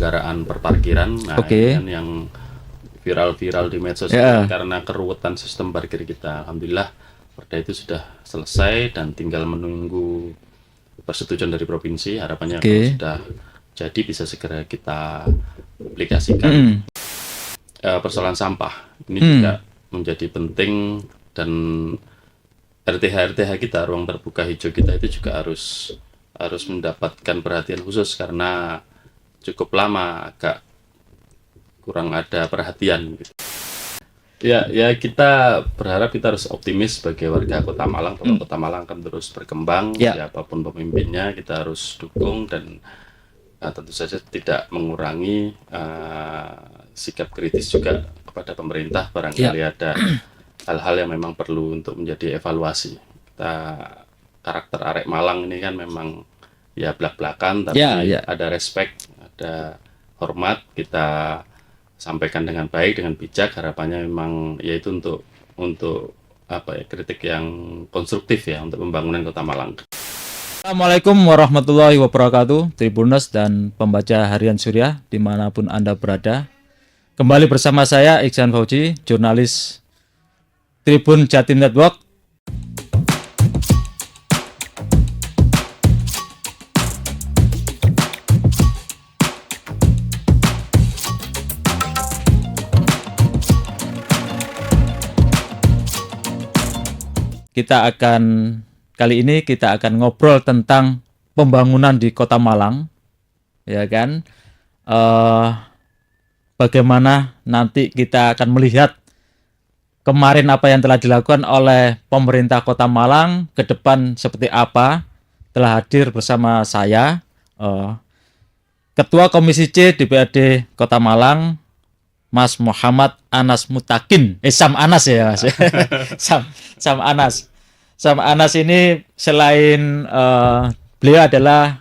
penyelenggaraan perparkiran. Nah, ini kan yang viral-viral di medsos karena keruwetan sistem parkir kita. Alhamdulillah perda itu sudah selesai dan tinggal menunggu persetujuan dari provinsi. Harapannya kalau sudah jadi bisa segera kita aplikasikan. Persoalan sampah ini juga menjadi penting, dan RTH kita, ruang terbuka hijau kita itu juga harus mendapatkan perhatian khusus karena cukup lama agak kurang ada perhatian gitu. Ya kita berharap, kita harus optimis sebagai warga Kota Malang bahwa Kota Malang akan terus berkembang. Siapapun pemimpinnya kita harus dukung, dan tentu saja tidak mengurangi sikap kritis juga kepada pemerintah. Barangkali ada hal-hal yang memang perlu untuk menjadi evaluasi. Karakter arek Malang ini kan memang ya blak-blakan, tapi ada respect, ada hormat, kita sampaikan dengan baik, dengan bijak. Harapannya memang yaitu untuk kritik yang konstruktif ya untuk pembangunan Kota Malang. Assalamualaikum warahmatullahi wabarakatuh, Tribuners dan pembaca harian Surya dimanapun Anda berada. Kembali bersama saya Iksan Fauji, jurnalis Tribun Jatim Network. Kali ini kita akan ngobrol tentang pembangunan di Kota Malang, ya kan? Bagaimana nanti kita akan melihat kemarin apa yang telah dilakukan oleh pemerintah Kota Malang, ke depan seperti apa. Telah hadir bersama saya Ketua Komisi C DPRD Kota Malang, Mas Muhammad Anas Mutakin. Sam Anas ya, Mas. Sam Anas. Sam Anas ini selain beliau adalah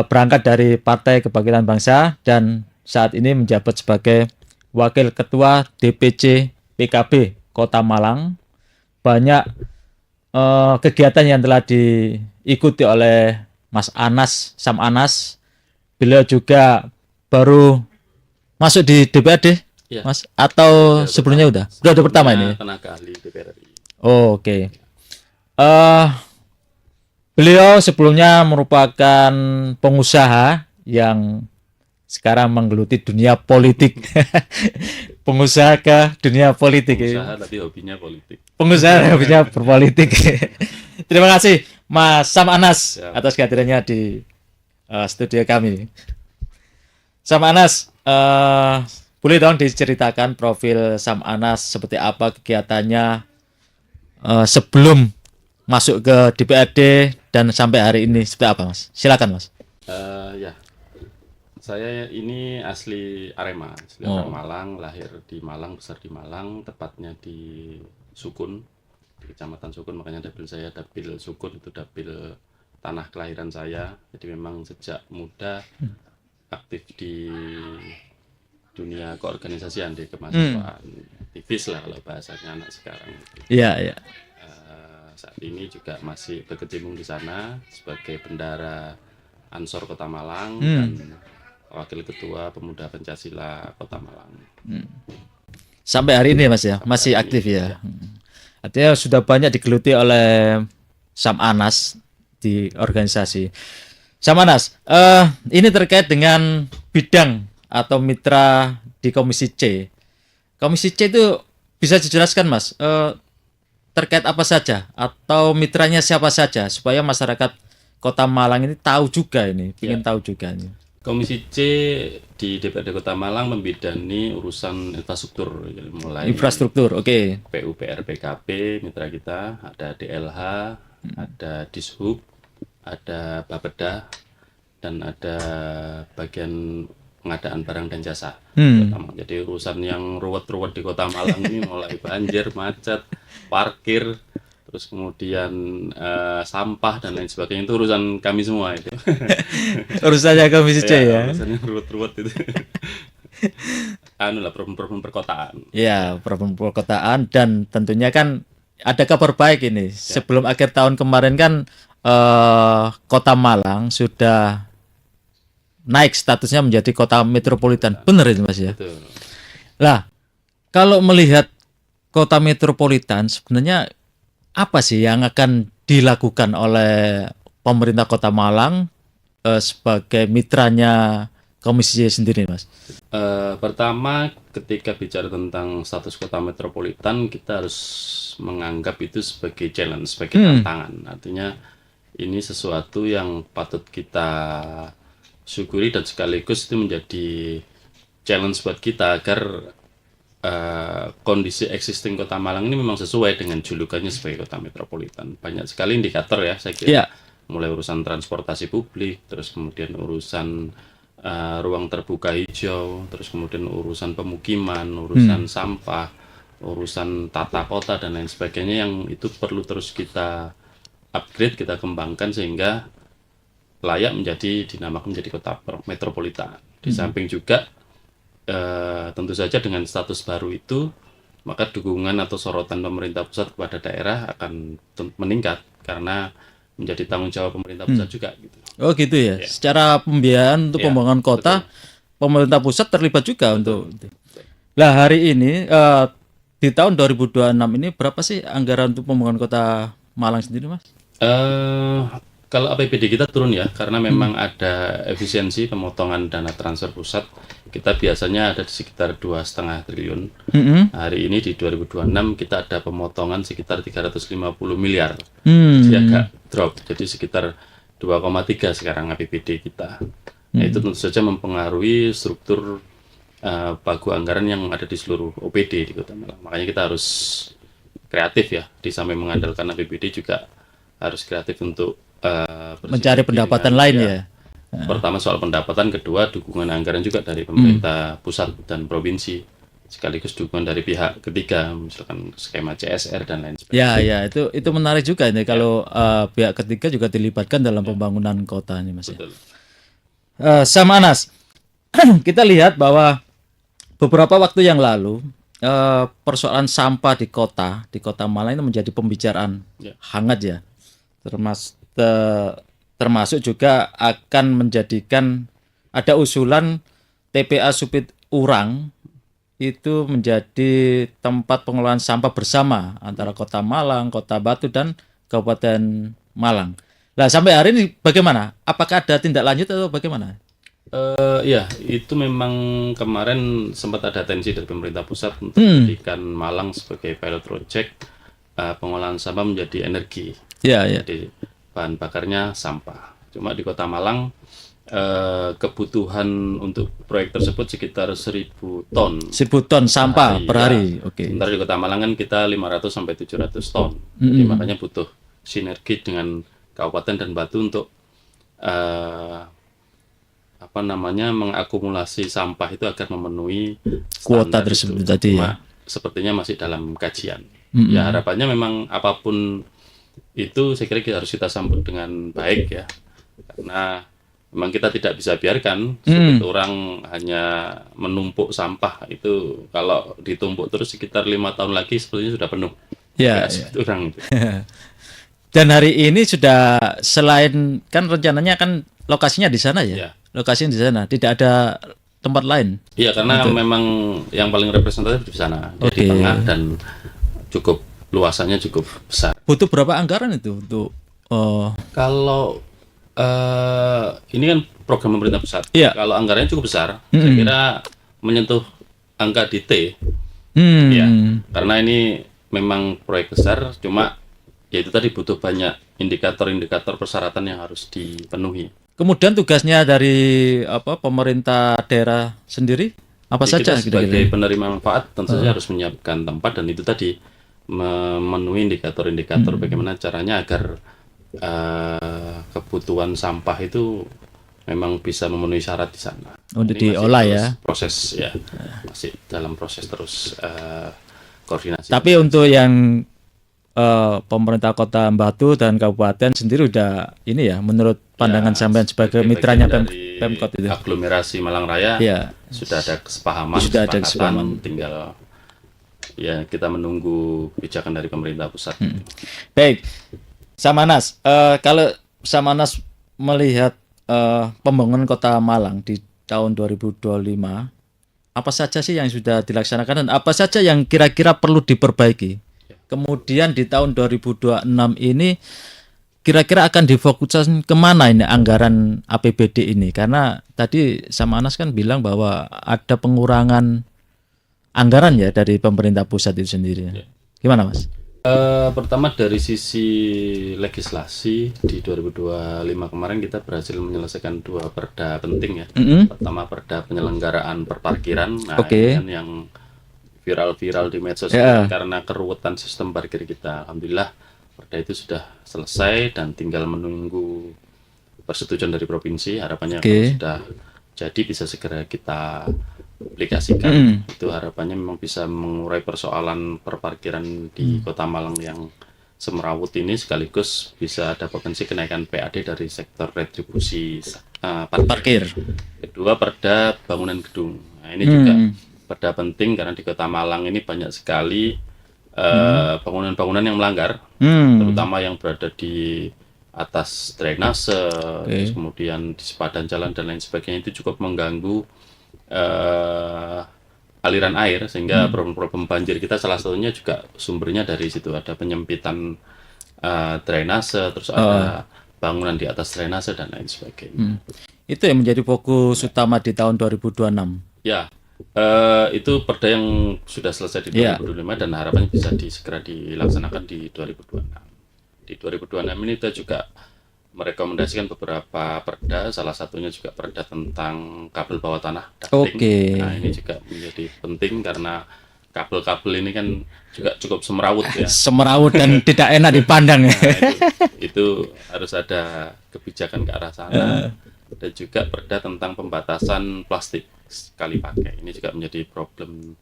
berangkat dari Partai Kebangkitan Bangsa dan saat ini menjabat sebagai Wakil Ketua DPC PKB Kota Malang. Banyak kegiatan yang telah diikuti oleh Mas Anas, Sam Anas. Beliau juga baru masuk di DPRD, Mas, atau sebelumnya udah pertama ini? Tenaga ahli DPR RI. Oke. Beliau sebelumnya merupakan pengusaha yang sekarang menggeluti dunia politik. Pengusaha ke dunia politik. Pengusaha tapi hobinya politik. Pengusaha hobinya berpolitik. Terima kasih Mas Sam Anas atas kehadirannya di studio kami. Sam Anas, boleh dong diceritakan profil Sam Anas seperti apa kegiatannya sebelum masuk ke DPRD dan sampai hari ini seperti apa, Mas? Silakan, Mas. Saya ini asli Arema, orang Malang, lahir di Malang, besar di Malang, tepatnya di Sukun, di Kecamatan Sukun. Makanya dapil saya dapil Sukun, itu dapil tanah kelahiran saya. Jadi memang sejak muda aktif di dunia keorganisasian, di kemahasiswaan, aktivis lah kalau bahasanya anak sekarang. Iya. Saat ini juga masih berkecimpung di sana sebagai bendara Ansor Kota Malang dan Wakil Ketua Pemuda Pancasila Kota Malang. Sampai hari ini, Mas ya, masih aktif ya. Artinya sudah banyak digeluti oleh Sam Anas di organisasi. Sam Anas, ini terkait dengan bidang atau mitra di Komisi C. Komisi C itu bisa dijelaskan, Mas, terkait apa saja atau mitranya siapa saja supaya masyarakat Kota Malang ini tahu juga ini, ingin tahu juga ini. Komisi C di DPRD Kota Malang membidani urusan infrastruktur, mulai infrastruktur, PUPR PKB mitra kita, ada DLH, ada Dishub, ada Bapeda, dan ada bagian pengadaan barang dan jasa. Jadi urusan yang ruwet-ruwet di Kota Malang ini mulai banjir, macet, parkir, terus kemudian sampah dan lain sebagainya, itu urusan kami semua itu. Urusannya Komisi C ya. Urusan yang ruwet-ruwet itu. Problem-problem perkotaan. Ya, problem perkotaan, dan tentunya kan ada kabar baik ini. Sebelum akhir tahun kemarin kan Kota Malang sudah naik statusnya menjadi kota metropolitan. Benar itu Mas ya. Betul. Lah, kalau melihat kota metropolitan sebenarnya apa sih yang akan dilakukan oleh pemerintah Kota Malang sebagai mitranya Komisi Y sendiri, Mas? Pertama, ketika bicara tentang status kota metropolitan, kita harus menganggap itu sebagai challenge, sebagai tantangan. Artinya ini sesuatu yang patut kita syukuri dan sekaligus itu menjadi challenge buat kita agar kondisi existing Kota Malang ini memang sesuai dengan julukannya sebagai kota metropolitan. Banyak sekali indikator ya, saya kira. Iya. Mulai urusan transportasi publik, terus kemudian urusan ruang terbuka hijau, terus kemudian urusan pemukiman, urusan sampah, urusan tata kota dan lain sebagainya yang itu perlu terus kita upgrade, kita kembangkan sehingga layak menjadi dinamakan menjadi kota metropolitan. Di samping juga tentu saja dengan status baru itu maka dukungan atau sorotan pemerintah pusat kepada daerah akan meningkat karena menjadi tanggung jawab pemerintah pusat juga gitu. Oh gitu ya. Secara pembiayaan untuk pembangunan kota, pemerintah pusat terlibat juga untuk. Lah hari ini di tahun 2026 ini berapa sih anggaran untuk pembangunan kota Malang sendiri, Mas? Kalau APBD kita turun ya, karena memang ada efisiensi pemotongan dana transfer pusat. Kita biasanya ada di sekitar 2,5 triliun. Hari ini di 2026 kita ada pemotongan sekitar 350 miliar. Jadi agak drop, jadi sekitar 2,3 sekarang APBD kita. Nah, itu tentu saja mempengaruhi struktur pagu anggaran yang ada di seluruh OPD di Kota Malang. Makanya kita harus kreatif ya, di samping mengandalkan APBD juga harus kreatif untuk mencari pendapatan lain ya. Pertama soal pendapatan, kedua dukungan anggaran juga dari pemerintah pusat dan provinsi, sekaligus dukungan dari pihak ketiga, misalkan skema CSR dan lain sebagainya. Ya, itu menarik juga ini kalau pihak ketiga juga dilibatkan dalam pembangunan kota ini, Mas. Betul. Sama Anas, kita lihat bahwa beberapa waktu yang lalu persoalan sampah di kota Malang ini menjadi pembicaraan hangat ya, termasuk juga akan menjadikan ada usulan TPA Supit Urang itu menjadi tempat pengelolaan sampah bersama antara Kota Malang, Kota Batu dan Kabupaten Malang. Nah, sampai hari ini bagaimana? Apakah ada tindak lanjut atau bagaimana? Ya, itu memang kemarin sempat ada tensi dari pemerintah pusat untuk menjadikan Malang sebagai pilot project pengolahan sampah menjadi energi. Jadi bahan bakarnya sampah. Cuma di Kota Malang kebutuhan untuk proyek tersebut sekitar 1.000 ton. 1.000 ton sampah per hari. Oke. Sementara di Kota Malang kan kita 500 sampai 700 ton. Jadi makanya butuh sinergi dengan Kabupaten dan Batu untuk mengakumulasi sampah itu agar memenuhi kuota tersebut tadi ya. Sepertinya masih dalam kajian. Ya harapannya memang apapun itu saya kira harus kita sambut dengan baik ya, karena memang kita tidak bisa biarkan Supit Urang hanya menumpuk sampah itu. Kalau ditumpuk terus sekitar 5 tahun lagi sepertinya sudah penuh Supit Urang itu. Dan hari ini sudah, selain kan rencananya kan lokasinya di sana ya, lokasinya di sana, tidak ada tempat lain. Iya, karena memang yang paling representatif di sana, di tengah dan cukup luasannya cukup besar. Butuh berapa anggaran itu untuk kalau ini kan program pemerintah pusat. Kalau anggarannya cukup besar, saya kira menyentuh angka di T. Ya, karena ini memang proyek besar, cuma ya itu tadi butuh banyak indikator-indikator persyaratan yang harus dipenuhi. Kemudian tugasnya dari pemerintah daerah sendiri apa saja? Kita sebagai penerima manfaat tentu saja harus menyiapkan tempat, dan itu tadi memenuhi indikator-indikator bagaimana caranya agar kebutuhan sampah itu memang bisa memenuhi syarat di sana. Untuk diolah ya. Proses ya, masih dalam proses terus koordinasi. Tapi untuk yang pemerintah Kota Batu dan Kabupaten sendiri udah ini ya, menurut pandangan sampean sebagai mitranya Pemkot itu. Aglomerasi Malang Raya sudah ada kesepahaman, tinggal ya kita menunggu kebijakan dari pemerintah pusat. Baik, Samanas, kalau Samanas melihat pembangunan Kota Malang di tahun 2025, apa saja sih yang sudah dilaksanakan dan apa saja yang kira-kira perlu diperbaiki? Kemudian di tahun 2026 ini kira-kira akan difokuskan kemana ini anggaran APBD ini? Karena tadi sama Anas kan bilang bahwa ada pengurangan anggaran ya dari pemerintah pusat itu sendiri. Gimana Mas? Pertama dari sisi legislasi di 2025 kemarin kita berhasil menyelesaikan 2 perda penting ya. Pertama perda penyelenggaraan perparkiran, nah ini kan yang viral-viral di medsos karena keruwetan sistem parkir kita. Alhamdulillah perda itu sudah selesai dan tinggal menunggu persetujuan dari provinsi. Harapannya kalau sudah jadi bisa segera kita aplikasikan. Itu harapannya memang bisa mengurai persoalan perparkiran di Kota Malang yang semerawut ini, sekaligus bisa ada potensi kenaikan PAD dari sektor retribusi parkir. Kedua perda bangunan gedung. Nah ini juga perda penting karena di Kota Malang ini banyak sekali bangunan-bangunan yang melanggar, terutama yang berada di atas drainase, terus kemudian di sepadan jalan dan lain sebagainya, itu cukup mengganggu aliran air, sehingga problem-problem banjir kita salah satunya juga sumbernya dari situ. Ada penyempitan drainase, terus ada bangunan di atas drainase dan lain sebagainya. Itu yang menjadi fokus utama di tahun 2026. Ya, itu perda yang sudah selesai di 2025 dan harapannya bisa segera dilaksanakan di 2026. Di 2026 ini kita juga merekomendasikan beberapa perda, salah satunya juga perda tentang kabel bawah tanah, ducting. Nah ini juga menjadi penting karena kabel-kabel ini kan juga cukup semerawut ya. Semerawut dan tidak enak dipandang ya. Itu harus ada kebijakan ke arah sana. Dan juga perda tentang pembatasan plastik sekali pakai. Ini juga menjadi problem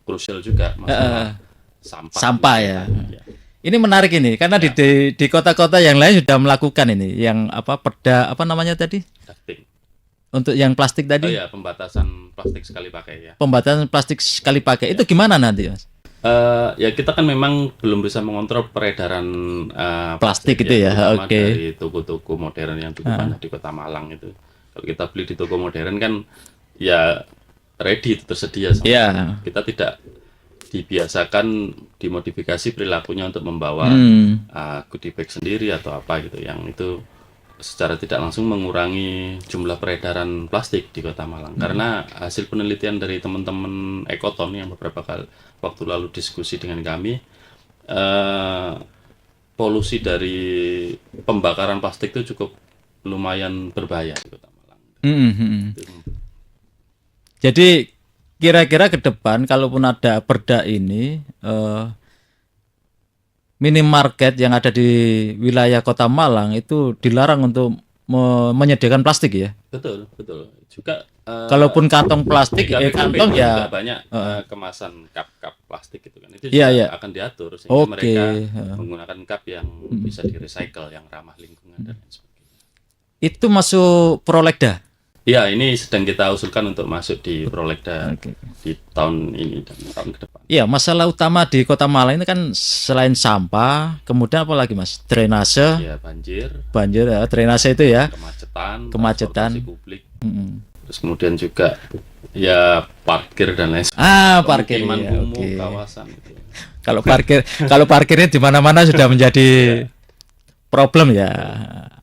krusial juga, masalah sampah ya. Ini menarik ini karena di kota-kota yang lain sudah melakukan ini yang perda namanya tadi? Ducting. Untuk yang plastik tadi? Pembatasan plastik sekali pakai ya. Pembatasan plastik sekali pakai. Itu gimana nanti, Mas? Ya kita kan memang belum bisa mengontrol peredaran plastik itu ya. Dari toko-toko modern yang cukup banyak di Kota Malang itu. Kalau kita beli di toko modern kan ya ready, itu tersedia sama. Kita tidak dibiasakan dimodifikasi perilakunya untuk membawa goodie bag sendiri atau apa gitu, yang itu secara tidak langsung mengurangi jumlah peredaran plastik di Kota Malang. Karena hasil penelitian dari teman-teman Ekoton yang beberapa kali waktu lalu diskusi dengan kami, polusi dari pembakaran plastik itu cukup lumayan berbahaya di Kota Malang. Jadi kira-kira ke depan kalaupun ada perda ini, minimarket yang ada di wilayah Kota Malang itu dilarang untuk menyediakan plastik ya? Betul. Juga kalaupun kantong plastik, kantong ya banyak kemasan cup plastik itu kan. Itu juga akan diatur sehingga mereka menggunakan cup yang bisa di-recycle, yang ramah lingkungan dan lain sebagainya. Itu masuk prolegda? Ya, ini sedang kita usulkan untuk masuk di prolegda di tahun ini dan tahun ke depan. Iya, masalah utama di Kota Malang ini kan selain sampah, kemudian apa lagi Mas? Drainase. Ya, banjir ya, drainase itu ya. Kemacetan. Publik. Terus kemudian juga ya parkir dan lain sebagainya. Parkir kawasan itu. Kalau parkirnya di mana-mana sudah menjadi problem ya.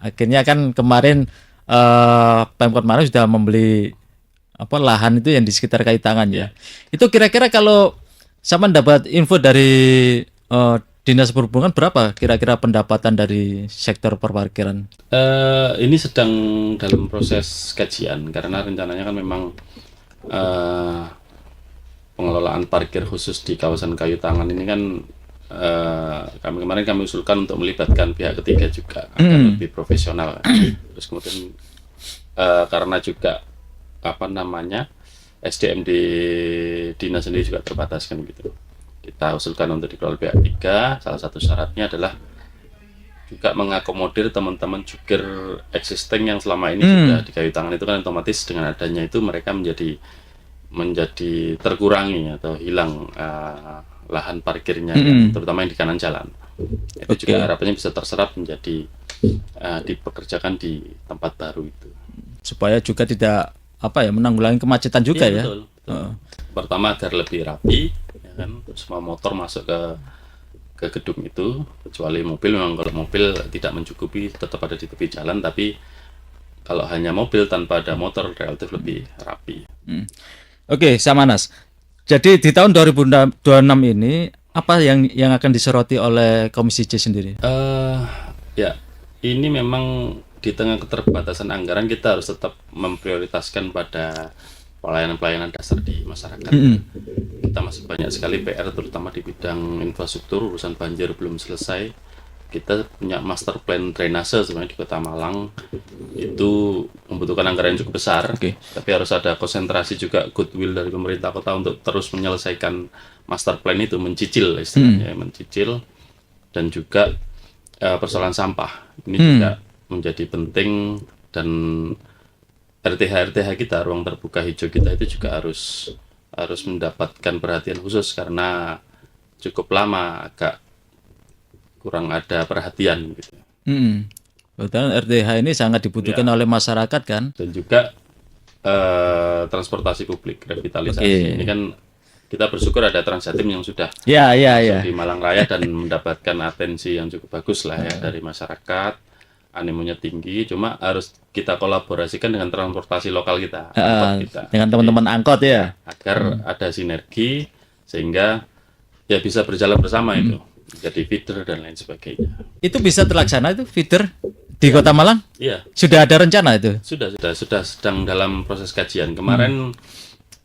Akhirnya kan kemarin Pemkot Malang sudah membeli lahan itu yang di sekitar Kayu Tangan ya. Itu kira-kira kalau sama dapat info dari Dinas Perhubungan, berapa kira-kira pendapatan dari sektor perparkiran? Ini sedang dalam proses kajian karena rencananya kan memang pengelolaan parkir khusus di kawasan Kayu Tangan ini kan kami usulkan untuk melibatkan pihak ketiga juga agar lebih profesional. Terus kemudian karena juga SDM di dinas sendiri juga terbatas kan gitu. Kita usulkan untuk dikelola pihak ketiga. Salah satu syaratnya adalah juga mengakomodir teman-teman jukir existing yang selama ini sudah di Kayu Tangan itu kan, otomatis dengan adanya itu mereka menjadi terkurangi atau hilang lahan parkirnya, terutama yang di kanan jalan. Itu juga harapannya bisa terserap menjadi dipekerjakan di tempat baru itu. Supaya juga tidak menanggulangi kemacetan juga Iya, ya. betul, betul. Pertama agar lebih rapi, ya kan, semua motor masuk ke gedung itu, kecuali mobil. Memang kalau mobil tidak mencukupi, tetap ada di tepi jalan, tapi kalau hanya mobil tanpa ada motor relatif lebih rapi. Oke, Samanas. Jadi di tahun 2026 ini apa yang akan disoroti oleh Komisi C sendiri? Ya, ini memang di tengah keterbatasan anggaran kita harus tetap memprioritaskan pada pelayanan-pelayanan dasar di masyarakat. Kita masih banyak sekali PR, terutama di bidang infrastruktur. Urusan banjir belum selesai. Kita punya master plan drainase sebenarnya di Kota Malang, itu membutuhkan anggaran yang cukup besar. Tapi harus ada konsentrasi juga, goodwill dari pemerintah kota untuk terus menyelesaikan master plan itu, mencicil istilahnya, mencicil. Dan juga persoalan sampah ini juga menjadi penting, dan RTH kita, ruang terbuka hijau kita itu juga harus mendapatkan perhatian khusus karena cukup lama agak kurang ada perhatian gitu. Betul, RTH ini sangat dibutuhkan oleh masyarakat kan. Dan juga transportasi publik, revitalisasi. Ini kan kita bersyukur ada Transjatim yang sudah masuk di Malang Raya dan mendapatkan atensi yang cukup bagus lah ya dari masyarakat, animonya tinggi. Cuma harus kita kolaborasikan dengan transportasi lokal kita, dengan teman-teman angkot ya, agar ada sinergi sehingga ya bisa berjalan bersama itu, jadi feeder dan lain sebagainya. Itu bisa terlaksana itu feeder di Kota Malang? Iya. Sudah ada rencana itu? Sudah sedang dalam proses kajian. Kemarin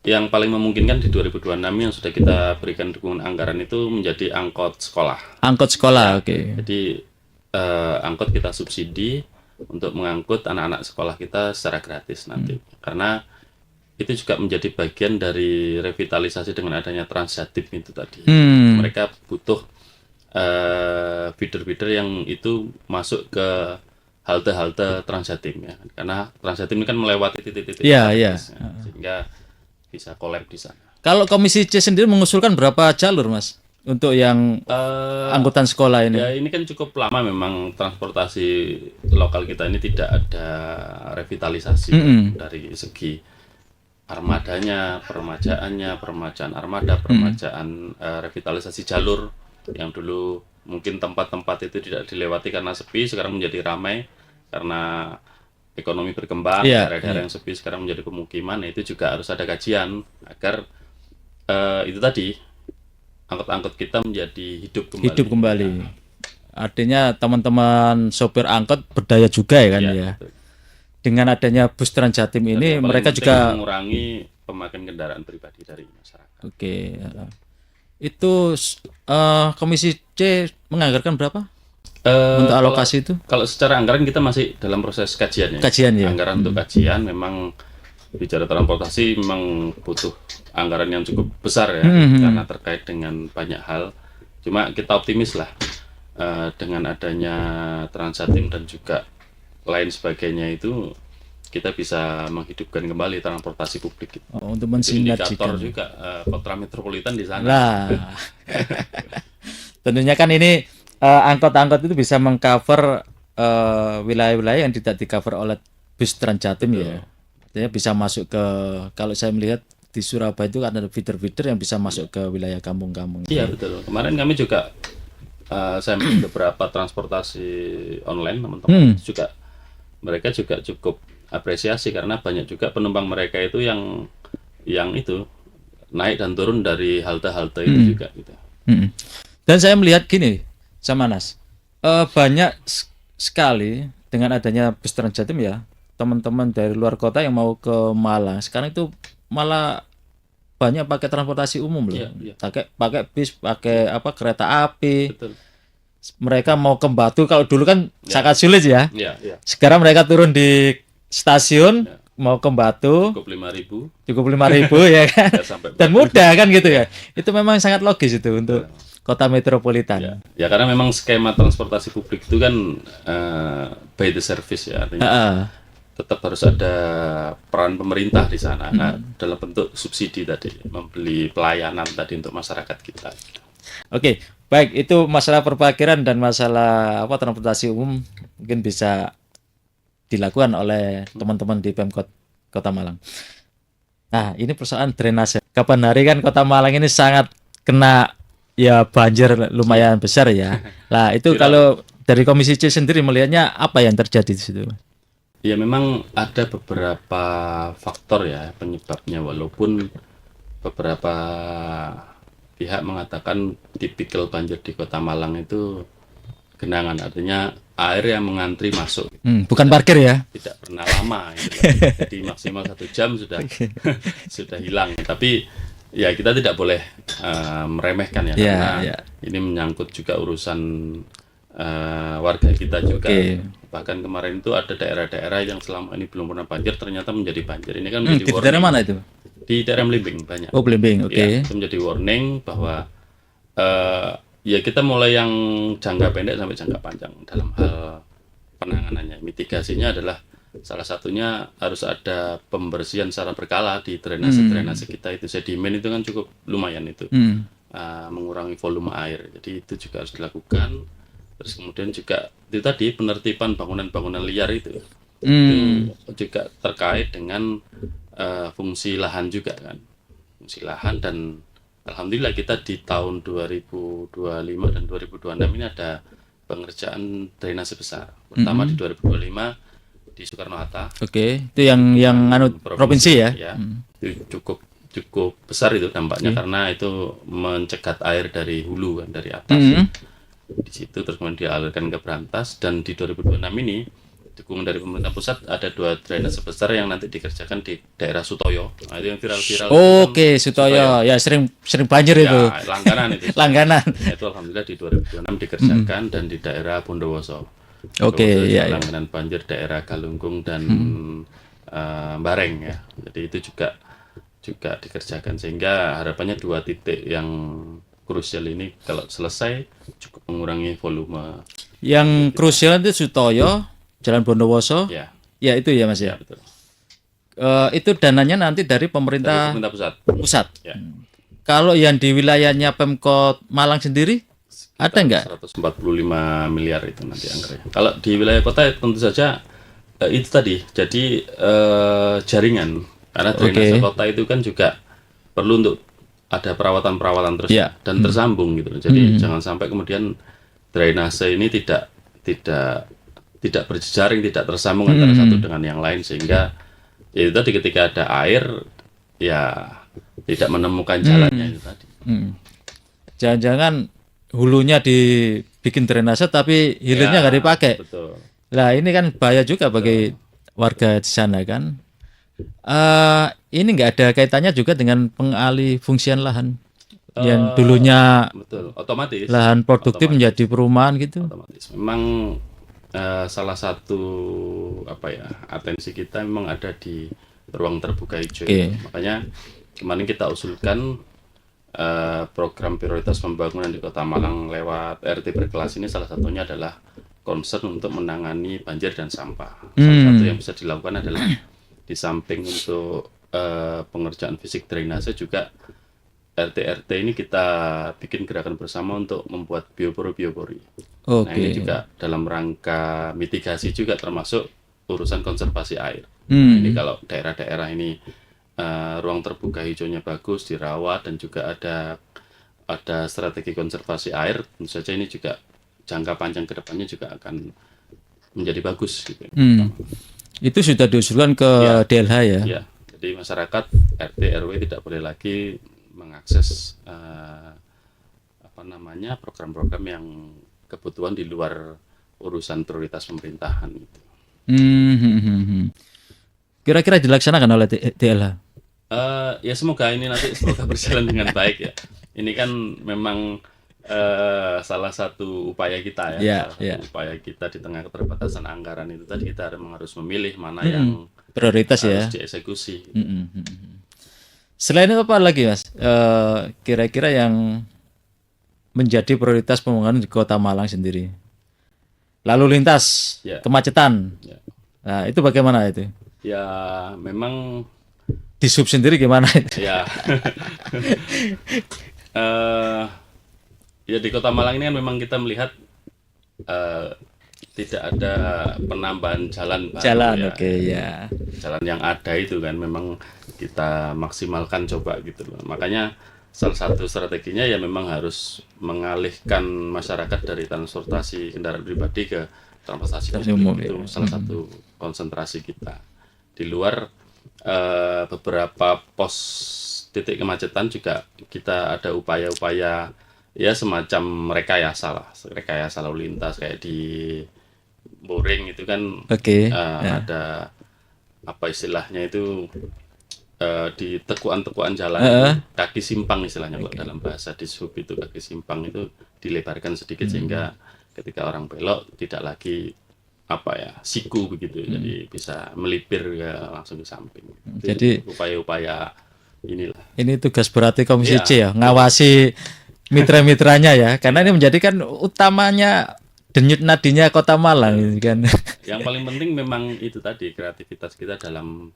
yang paling memungkinkan di 2026 yang sudah kita berikan dukungan anggaran itu menjadi angkot sekolah. Angkot sekolah, oke. Jadi angkot kita subsidi untuk mengangkut anak-anak sekolah kita secara gratis nanti. Karena itu juga menjadi bagian dari revitalisasi dengan adanya Transjatim itu tadi. Mereka butuh feeder-feeder yang itu masuk ke halte-halte Transjatim ya. Karena Transjatim ini kan melewati titik-titik sehingga bisa collab di sana. Kalau Komisi C sendiri mengusulkan berapa jalur, Mas, untuk yang angkutan sekolah ini? Ya, ini kan cukup lama memang transportasi lokal kita ini tidak ada revitalisasi dari segi armadanya, permajaan armada, permajaan revitalisasi jalur yang dulu mungkin tempat-tempat itu tidak dilewati karena sepi, sekarang menjadi ramai karena ekonomi berkembang, daerah-daerah yang sepi sekarang menjadi pemukiman. Itu juga harus ada kajian agar itu tadi angkot-angkot kita menjadi hidup kembali. Artinya teman-teman sopir angkot berdaya juga ya kan ya. Betul. Dengan adanya bus Transjatim ini mereka juga mengurangi pemakaian kendaraan pribadi dari masyarakat. Oke. Itu Komisi C menganggarkan berapa? Untuk alokasi itu? Kalau secara anggaran kita masih dalam proses kajian ya. Anggaran untuk kajian memang bicara transportasi memang butuh anggaran yang cukup besar ya, karena terkait dengan banyak hal. Cuma kita optimis lah dengan adanya Transjatim dan juga lain sebagainya itu kita bisa menghidupkan kembali transportasi publik. Untuk mensinergikan. Indikator juga kota metropolitan di sana. Nah, tentunya kan ini angkot-angkot itu bisa mengcover wilayah-wilayah yang tidak di-cover oleh bus Transjatim ya. Artinya bisa masuk ke, kalau saya melihat di Surabaya itu ada feeder-feeder yang bisa masuk ke wilayah kampung-kampung. Iya betul. Kemarin kami juga saya beberapa transportasi online teman-teman juga, mereka juga cukup apresiasi karena banyak juga penumpang mereka itu yang itu naik dan turun dari halte-halte itu juga gitu. Dan saya melihat gini, Samanas, banyak sekali dengan adanya bus Transjatim ya, teman-teman dari luar kota yang mau ke Malang sekarang itu malah banyak pakai transportasi umum loh. Pakai bis, pakai kereta api. Betul. Mereka mau ke Batu, kalau dulu kan sangat sulit ya. Sekarang mereka turun di stasiun mau ke Batu cukup 5.000 ya kan. Dan mudah kan gitu ya. Itu memang sangat logis itu untuk kota metropolitan. Ya karena memang skema transportasi publik itu kan by the service ya, artinya tetap harus ada peran pemerintah di sana dalam bentuk subsidi tadi, membeli pelayanan tadi untuk masyarakat kita. Oke, baik, itu masalah perparkiran dan masalah transportasi umum mungkin bisa dilakukan oleh teman-teman di Pemkot Kota Malang. Nah, ini persoalan drainase. Kapan hari kan Kota Malang ini sangat kena ya banjir lumayan besar ya. Lah, itu Viral. kalau dari Komisi C sendiri melihatnya apa yang terjadi di situ? Ya memang ada beberapa faktor ya penyebabnya, walaupun beberapa pihak mengatakan tipikal banjir di Kota Malang itu genangan, artinya air yang mengantri masuk, Bukan parkir ya? tidak pernah lama gitu kan. Jadi maksimal 1 jam sudah sudah hilang. Tapi ya kita tidak boleh meremehkan ya, Ya, karena ya. ini menyangkut juga urusan warga kita juga. Oke. Bahkan kemarin itu ada daerah-daerah yang selama ini belum pernah banjir ternyata menjadi banjir. Ini kan menjadi Di warning. daerah mana itu? Di daerah Melimbing banyak. Oh, Blimbing, oke. Ya, itu menjadi warning bahwa ya kita mulai yang jangka pendek sampai jangka panjang dalam hal penanganannya. Mitigasinya adalah salah satunya harus ada pembersihan secara berkala di drainase kita. Itu sedimen itu kan cukup lumayan itu, mengurangi volume air. Jadi itu juga harus dilakukan. Terus kemudian juga itu tadi penertiban bangunan-bangunan liar itu juga terkait dengan fungsi lahan juga kan, fungsi lahan. Dan alhamdulillah kita di tahun 2025 dan 2026 ini ada pengerjaan drainase besar. Pertama di 2025 di Soekarno-Hatta. Oke, itu yang provinsi ya? Itu cukup besar itu dampaknya, karena itu mencegat air dari hulu kan, dari atas. Di situ terus kemudian dialirkan ke Brantas, dan di 2026 ini dukungan dari pemerintah pusat ada 2 drainase besar yang nanti dikerjakan di daerah Sutoyo. Nah, itu yang viral-viral. Oke, Sutoyo. Ya sering banjir itu. Ya, langganan itu. Langganan. Ya, itu alhamdulillah di 2026 dikerjakan, dan di daerah Bondowoso. Oke, Bondowoso ya. juga langganan banjir daerah Galunggung dan Bareng ya. Jadi itu juga dikerjakan, sehingga harapannya 2 titik yang krusial ini kalau selesai cukup mengurangi volume. Yang krusial itu Sutoyo, Jalan Bondowoso. Ya, Ya itu ya Mas ya. betul. Itu dananya nanti dari Dari pemerintah pemerintah pusat. pusat. Ya. Kalau yang di wilayahnya Pemkot Malang sendiri ada nggak? 145 miliar itu nanti anggarannya. Kalau di wilayah kota tentu saja itu tadi. Jadi jaringan, karena drainase kota itu kan juga perlu untuk ada perawatan terus dan tersambung gitu. Jadi jangan sampai kemudian drainase ini tidak berjejaring, tidak tersambung antara satu dengan yang lain, sehingga ya itu tadi ketika ada air ya tidak menemukan jalannya itu tadi. Jangan-jangan hulunya dibikin drainase tapi hilirnya nggak dipakai. Betul. Lah ini kan bahaya juga bagi warga di sana kan. Ini nggak ada kaitannya juga dengan pengalih fungsian lahan yang dulunya Betul, otomatis. lahan produktif menjadi perumahan gitu. Otomatis. Memang salah satu atensi kita memang ada di ruang terbuka hijau. Makanya kemarin kita usulkan program prioritas pembangunan di Kota Malang lewat RT berkelas ini, salah satunya adalah concern untuk menangani banjir dan sampah. Salah satu yang bisa dilakukan adalah di samping untuk pengerjaan fisik drainase, juga RT ini kita bikin gerakan bersama untuk membuat biopori. Nah ini juga dalam rangka mitigasi juga, termasuk urusan konservasi air. Ini kalau daerah-daerah ini ruang terbuka hijaunya bagus, dirawat, dan juga ada strategi konservasi air, tentu saja ini juga jangka panjang ke depannya juga akan menjadi bagus gitu. Itu sudah diusulkan ke DLH ya? Ya, jadi masyarakat RT RW tidak boleh lagi mengakses program-program yang kebutuhan di luar urusan prioritas pemerintahan gitu. Kira-kira dilaksanakan oleh DLH? Ya semoga berjalan dengan baik ya. Ini kan memang salah satu upaya kita upaya kita di tengah keterbatasan anggaran itu tadi, kita harus memilih mana yang prioritas harus dieksekusi. Selain itu apa lagi Mas? Kira-kira yang menjadi prioritas pembangunan di Kota Malang sendiri? Lalu lintas, kemacetan. Nah, itu bagaimana itu? Ya, memang di sub sendiri gimana itu? Ya. Ya di Kota Malang ini kan memang kita melihat tidak ada penambahan jalan baru Jalan, ya. oke ya. Jalan yang ada itu kan memang kita maksimalkan coba gitu loh. Makanya salah satu strateginya ya memang harus mengalihkan masyarakat dari transportasi kendaraan pribadi ke transportasi Umum, publik. Itu ya. salah satu konsentrasi kita. Di luar beberapa pos titik kemacetan juga kita ada upaya-upaya ya semacam rekayasa lalu lintas kayak di Boring itu kan Oke. Ya. ada apa istilahnya itu di tekuan-tekuan jalan kaki simpang istilahnya kalau dalam bahasa dishub itu kaki simpang itu dilebarkan sedikit sehingga ketika orang belok tidak lagi apa ya siku begitu jadi bisa melipir ya langsung ke samping. Jadi upaya-upaya inilah. ini tugas berarti Komisi Iya. C ya, ngawasi mitra-mitranya ya, karena ini menjadikan utamanya denyut nadinya Kota Malang gitu kan. Yang paling penting memang itu tadi kreativitas kita dalam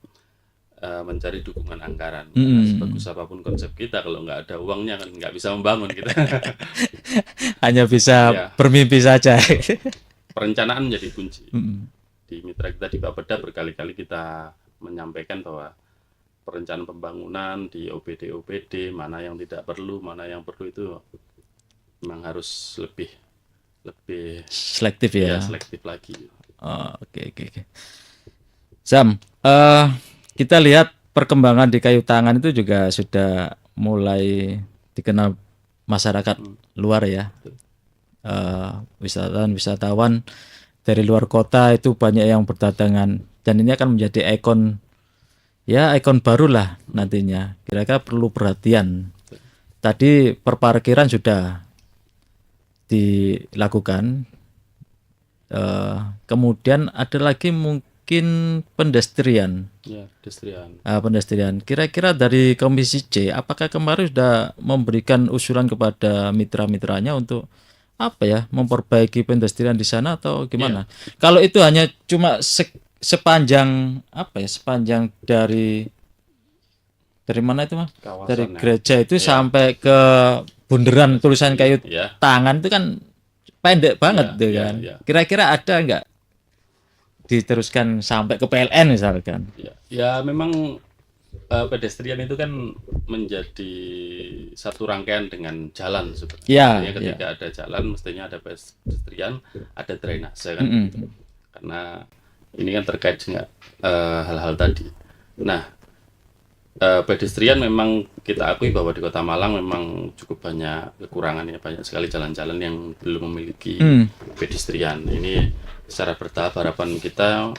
mencari dukungan anggaran. Karena sebagus apapun konsep kita, kalau nggak ada uangnya kan nggak bisa membangun kita. Hanya bisa Iya. bermimpi saja. Perencanaan menjadi kunci. Di mitra kita di Bapeda berkali-kali kita menyampaikan bahwa perencanaan pembangunan di OPD mana yang tidak perlu, mana yang perlu itu memang harus lebih Selektif ya. selektif lagi. Oh, oke. Sam, kita lihat perkembangan di kayu tangan itu juga sudah mulai dikenal masyarakat luar ya. Wisatawan dari luar kota itu banyak yang berdatangan dan ini akan menjadi ikon baru lah nantinya. Kira-kira perlu perhatian. Tadi perparkiran sudah dilakukan. Kemudian ada lagi mungkin pedestrian. Ya, pedestrian. Pedestrian. Kira-kira dari Komisi C, apakah kemarin sudah memberikan usulan kepada mitra-mitranya untuk memperbaiki pedestrian di sana atau gimana? Kalau itu hanya cuma sepanjang sepanjang dari mana itu Mas? Dari Kawasannya. gereja itu sampai ke bundaran tulisan kayu Ya. tangan itu kan pendek banget tuh ya, kan. ya. Kira-kira ada nggak diteruskan sampai ke PLN misalkan? Ya memang pedestrian itu kan menjadi satu rangkaian dengan jalan sebenarnya. Ya, Artinya ketika ada jalan mestinya ada pedestrian, ada drainase kan. Gitu. Karena ini kan terkait dengan hal-hal tadi. Nah, pedestrian memang kita akui bahwa di Kota Malang memang cukup banyak kekurangan ya, banyak sekali jalan-jalan yang belum memiliki pedestrian. Ini secara bertahap harapan kita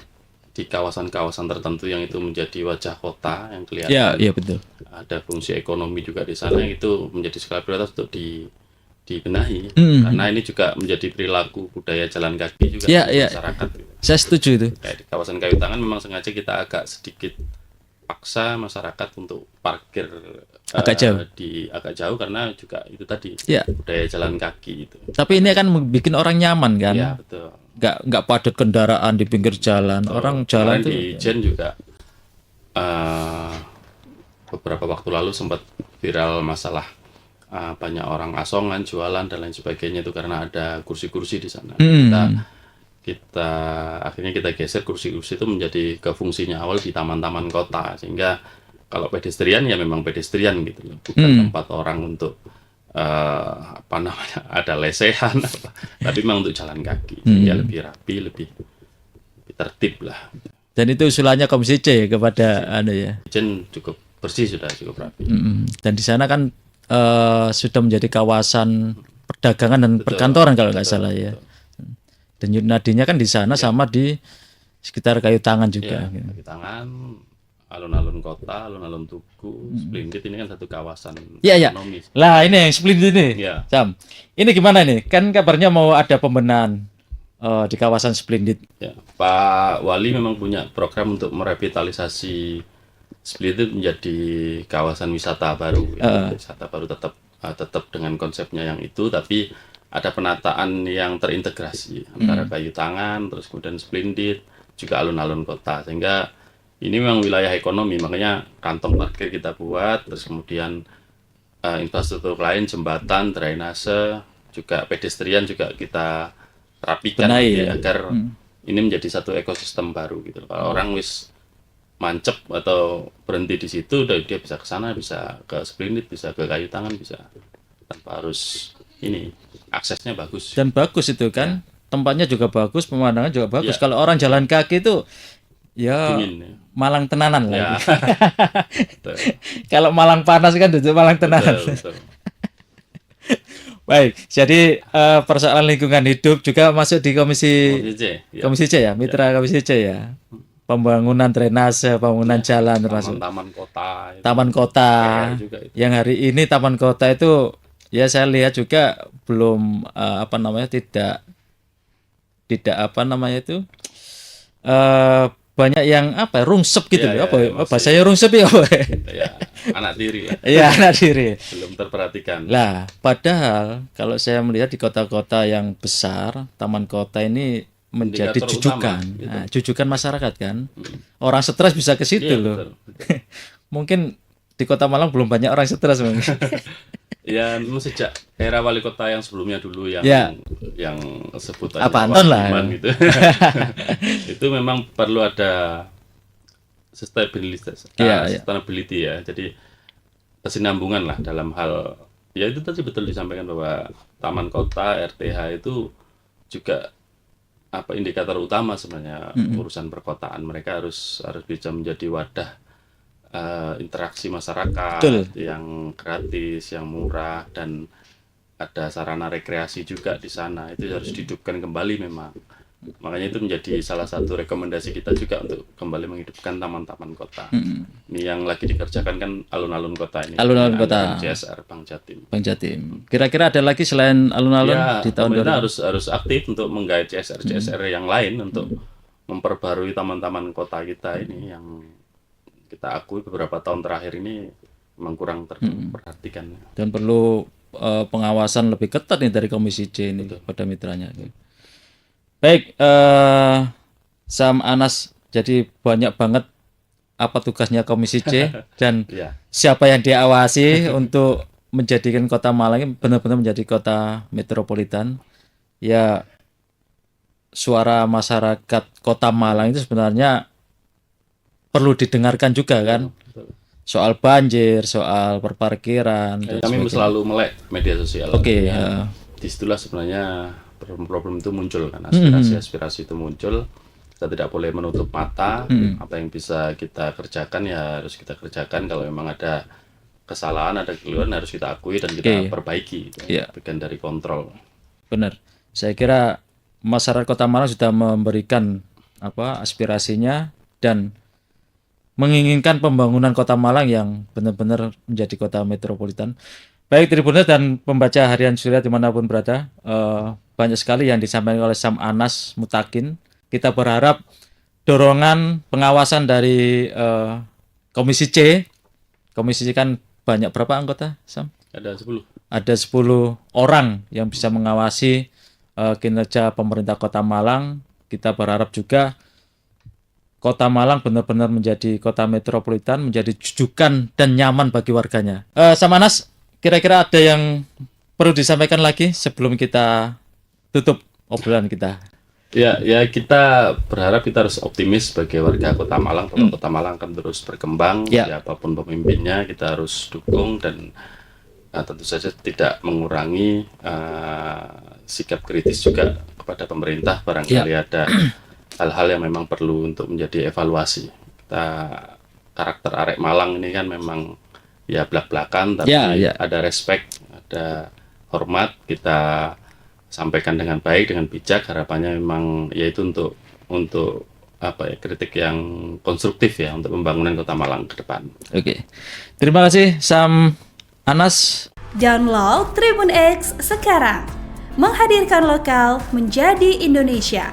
di kawasan-kawasan tertentu yang itu menjadi wajah kota yang kelihatan. Iya betul. Ada fungsi ekonomi juga di sana yang itu menjadi skala prioritas untuk dibenahi. Karena ini juga menjadi perilaku budaya jalan kaki juga masyarakat. Saya setuju itu. Kayak di kawasan Kayu Tangan memang sengaja kita agak sedikit paksa masyarakat untuk parkir agak jauh karena juga itu tadi budaya jalan kaki itu. Tapi ini akan bikin orang nyaman kan? Iya betul. Nggak padat kendaraan di pinggir jalan. Orang jalan Kemarin tuh. di Jen juga beberapa waktu lalu sempat viral masalah banyak orang asongan jualan dan lain sebagainya itu karena ada kursi-kursi di sana. Kita akhirnya kita geser kursi-kursi itu menjadi ke fungsinya awal di taman-taman kota sehingga kalau pedestrian ya memang pedestrian gitu loh, bukan tempat orang untuk ada lesehan tapi memang untuk jalan kaki ya lebih rapi, lebih tertib lah. Dan itu usulannya Komisi C kepada Jen cukup bersih, sudah cukup rapi. Dan di sana kan sudah menjadi kawasan perdagangan dan perkantoran kalau nggak salah ya. Dan nadinya kan di sana sama di sekitar Kayu Tangan juga. Kayu Tangan, alun-alun kota, alun-alun Tugu, Splendid ini kan satu kawasan Iya. ekonomi. Lah ini yang Splendid ini. Iya. Sam, ini gimana nih? Kan kabarnya mau ada pembenahan di kawasan Splendid. Ya, Pak Wali memang punya program untuk merevitalisasi Splendid menjadi kawasan wisata baru. Wisata baru tetap dengan konsepnya yang itu, tapi ada penataan yang terintegrasi antara Kayu Tangan, terus kemudian Splendid, juga alun-alun kota, sehingga ini memang wilayah ekonomi, makanya kantong parkir kita buat, terus kemudian infrastruktur lain, jembatan, drainase, juga pedestrian juga kita rapikan Benahi, gitu, ya. agar ini menjadi satu ekosistem baru gitu. Kalau orang wis mancep atau berhenti di situ, udah dia bisa ke sana, bisa ke Sprinit, bisa ke Kayu Tangan, bisa tanpa harus ini aksesnya bagus. Dan bagus itu kan, tempatnya juga bagus, pemandangan juga bagus. Ya. Kalau orang jalan kaki itu ya Dingin ya. Malang tenanan lah. Ya. itu. Betul, Kalau Malang panas kan itu Malang tenanan. betul. Baik, jadi persoalan lingkungan hidup juga masuk di komisi Komisi C, ya. Komisi C ya, mitra Komisi C ya. Pembangunan drainase, pembangunan jalan termasuk Taman-taman kota itu. taman kota. PR juga itu. Yang hari ini taman kota itu ya saya lihat juga belum apa namanya tidak apa namanya itu banyak yang apa rungsep gitu Iya, loh. Apa iya, masih. bahasanya rungsep ya apa? Ya, anak tiri ya. Iya, anak diri. Belum terperhatikan. Lah, padahal kalau saya melihat di kota-kota yang besar, taman kota ini menjadi Indikator jujukan. utama, gitu. Nah, jujukan masyarakat kan. Orang stres bisa ke situ Iya, loh. betul. Mungkin di Kota Malang belum banyak orang stres mungkin. Ya, memang sejak era wali kota yang sebelumnya dulu yang Ya. yang sebutannya Apa, Anton lah. Iman gitu. Itu memang perlu ada Iya, iya. sustainability ya. Jadi kesinambungan lah dalam hal ya itu tadi betul disampaikan bahwa taman kota RTH itu juga apa indikator utama sebenarnya urusan perkotaan. Mereka harus bisa menjadi wadah interaksi masyarakat Betul. yang gratis, yang murah, dan ada sarana rekreasi juga di sana. Itu harus dihidupkan kembali memang. Makanya itu menjadi salah satu rekomendasi kita juga untuk kembali menghidupkan taman-taman kota. Ini yang lagi dikerjakan kan alun-alun kota ini. Alun-alun kota. Anggaran CSR Bank Jatim. Bang Jatim. Kira-kira ada lagi selain alun-alun Ya, di tahun pemerintah 2000? harus aktif untuk menggait CSR yang lain untuk memperbarui taman-taman kota kita ini yang kita akui beberapa tahun terakhir ini memang kurang terperhatikan. Dan perlu pengawasan lebih ketat nih dari Komisi C ini pada mitranya. Baik, Sam Anas, jadi banyak banget apa tugasnya Komisi C dan Ya, siapa yang diawasi untuk menjadikan Kota Malang ini benar-benar menjadi kota metropolitan. Ya, suara masyarakat Kota Malang itu sebenarnya perlu didengarkan juga kan, betul. soal banjir, soal perparkiran dan Kami sebagainya. selalu melek media sosial. Oke, Artinya, disitulah sebenarnya problem-problem itu muncul kan, aspirasi-aspirasi itu muncul. Kita tidak boleh menutup mata. Apa yang bisa kita kerjakan ya harus kita kerjakan. Kalau memang ada kesalahan, ada kekeliruan harus kita akui dan kita perbaiki. Itu Iya. bagian dari kontrol. Benar. Saya kira masyarakat Kota Malang sudah memberikan apa aspirasinya dan menginginkan pembangunan Kota Malang yang benar-benar menjadi kota metropolitan. Baik Tribuners dan pembaca harian Surya dimanapun berada, banyak sekali yang disampaikan oleh Sam Anas Mutakin. Kita berharap dorongan pengawasan dari Komisi C. Komisi C kan banyak berapa anggota, Sam? Ada 10. Ada 10 orang yang bisa mengawasi kinerja pemerintah Kota Malang. Kita berharap juga Kota Malang benar-benar menjadi kota metropolitan, menjadi jujukan dan nyaman bagi warganya. Sam Anas, kira-kira ada yang perlu disampaikan lagi sebelum kita tutup obrolan kita? Ya, kita berharap kita harus optimis sebagai warga Kota Malang bahwa Kota Malang akan terus berkembang. Ya. Siapapun pemimpinnya kita harus dukung dan tentu saja tidak mengurangi sikap kritis juga kepada pemerintah. Barangkali ada hal-hal yang memang perlu untuk menjadi evaluasi. Karakter Arek Malang ini kan memang ya belak-belakan, tapi ada respect, ada hormat. Kita sampaikan dengan baik, dengan bijak. Harapannya memang yaitu untuk apa ya, kritik yang konstruktif ya untuk pembangunan Kota Malang ke depan. Oke. Terima kasih Sam Anas. Download Tribun X sekarang. Menghadirkan lokal menjadi Indonesia.